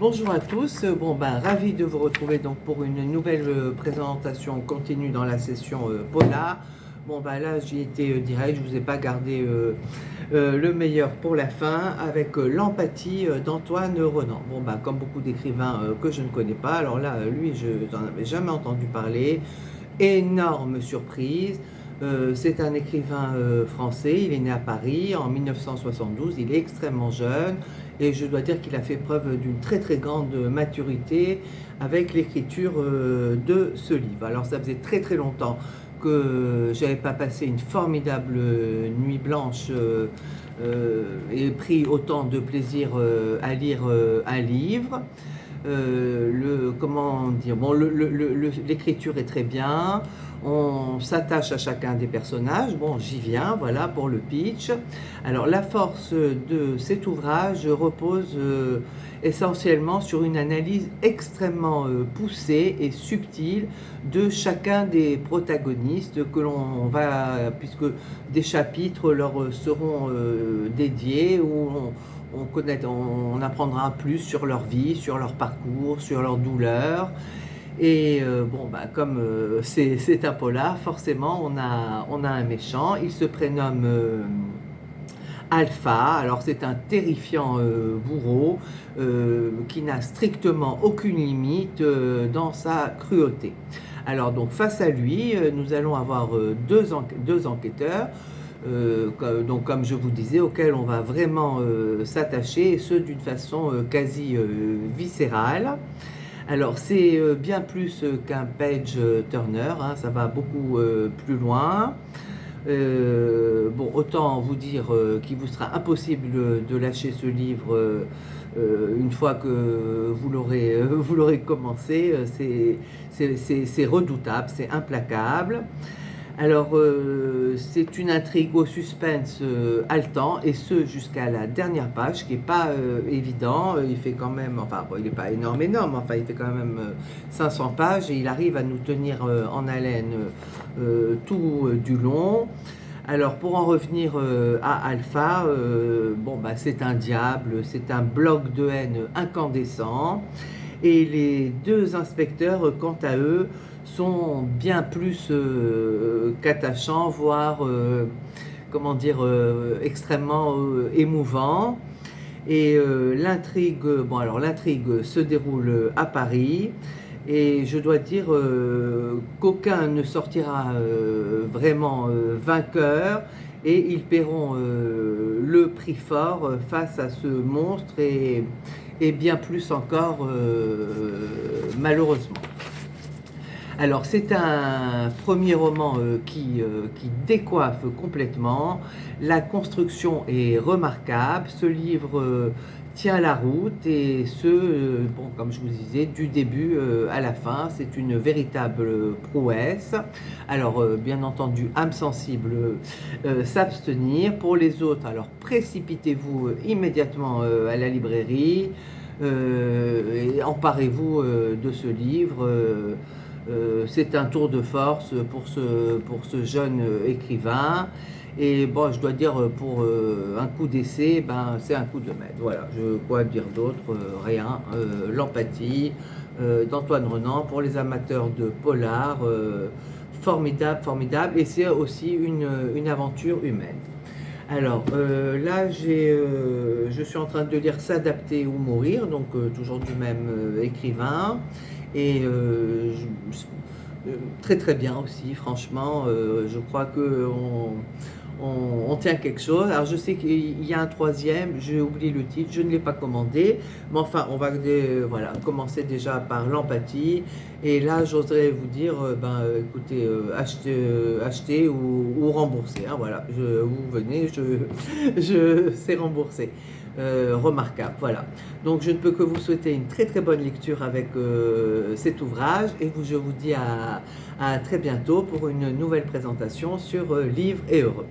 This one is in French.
Bonjour à tous, ravi de vous retrouver donc pour une nouvelle présentation continue dans la session polar. Là j'y étais direct, je vous ai pas gardé le meilleur pour la fin avec l'empathie d'Antoine Renan. Comme beaucoup d'écrivains que je ne connais pas, alors là lui je n'en avais jamais entendu parler, énorme surprise. C'est un écrivain français, il est né à Paris en 1972, il est extrêmement jeune et je dois dire qu'il a fait preuve d'une très très grande maturité avec l'écriture de ce livre. Alors ça faisait très très longtemps que j'avais pas passé une formidable nuit blanche et pris autant de plaisir à lire un livre. Comment dire, l'écriture est très bien, on s'attache à chacun des personnages. J'y viens, voilà pour le pitch. Alors la force de cet ouvrage repose essentiellement sur une analyse extrêmement poussée et subtile de chacun des protagonistes que l'on va, puisque des chapitres leur seront dédiés, où on apprendra plus sur leur vie, sur leur parcours, sur leurs douleurs. Et comme c'est un polar, forcément on a un méchant. Il se prénomme Alpha. Alors c'est un terrifiant bourreau qui n'a strictement aucune limite dans sa cruauté. Alors donc face à lui, nous allons avoir deux enquêteurs. Comme je vous disais, auxquels on va vraiment s'attacher, et ce d'une façon quasi viscérale. Alors c'est bien plus qu'un page turner, hein, ça va beaucoup plus loin. Autant vous dire qu'il vous sera impossible de lâcher ce livre une fois que vous l'aurez commencé. C'est redoutable, c'est implacable. Alors, c'est une intrigue au suspense haletant, et ce jusqu'à la dernière page, qui n'est pas évident. Il fait quand même, il n'est pas énorme, il fait quand même 500 pages, et il arrive à nous tenir en haleine tout du long. Alors, pour en revenir à Alpha, c'est un diable, c'est un bloc de haine incandescent. Et les deux inspecteurs, quant à eux, sont bien plus qu'attachants, voire extrêmement émouvants. Et l'intrigue se déroule à Paris, et je dois dire qu'aucun ne sortira vraiment vainqueur, et ils paieront le prix fort face à ce monstre, et bien plus encore malheureusement. Alors c'est un premier roman qui décoiffe complètement. La construction est remarquable. Ce livre tient la route, et comme je vous disais, du début à la fin, c'est une véritable prouesse. Alors bien entendu, âme sensible, s'abstenir. Pour les autres, alors précipitez-vous immédiatement à la librairie et emparez-vous de ce livre. C'est un tour de force pour ce jeune écrivain. Et je dois dire, pour un coup d'essai, c'est un coup de maître. Voilà, quoi dire d'autre? Rien. L'empathie d'Antoine Renan pour les amateurs de polar. Formidable, formidable. Et c'est aussi une aventure humaine. Alors là, je suis en train de lire S'adapter ou mourir, donc toujours du même écrivain. Et très très bien aussi, franchement. Je crois qu'on tient quelque chose. Alors je sais qu'il y a un troisième, j'ai oublié le titre, je ne l'ai pas commandé, mais enfin on va commencer déjà par l'empathie. Et là j'oserais vous dire, écoutez, achetez ou rembourser, hein, voilà, vous venez, c'est remboursé. Remarquable, voilà. Donc je ne peux que vous souhaiter une très très bonne lecture avec cet ouvrage, et je vous dis à très bientôt pour une nouvelle présentation sur Livre et Heureux.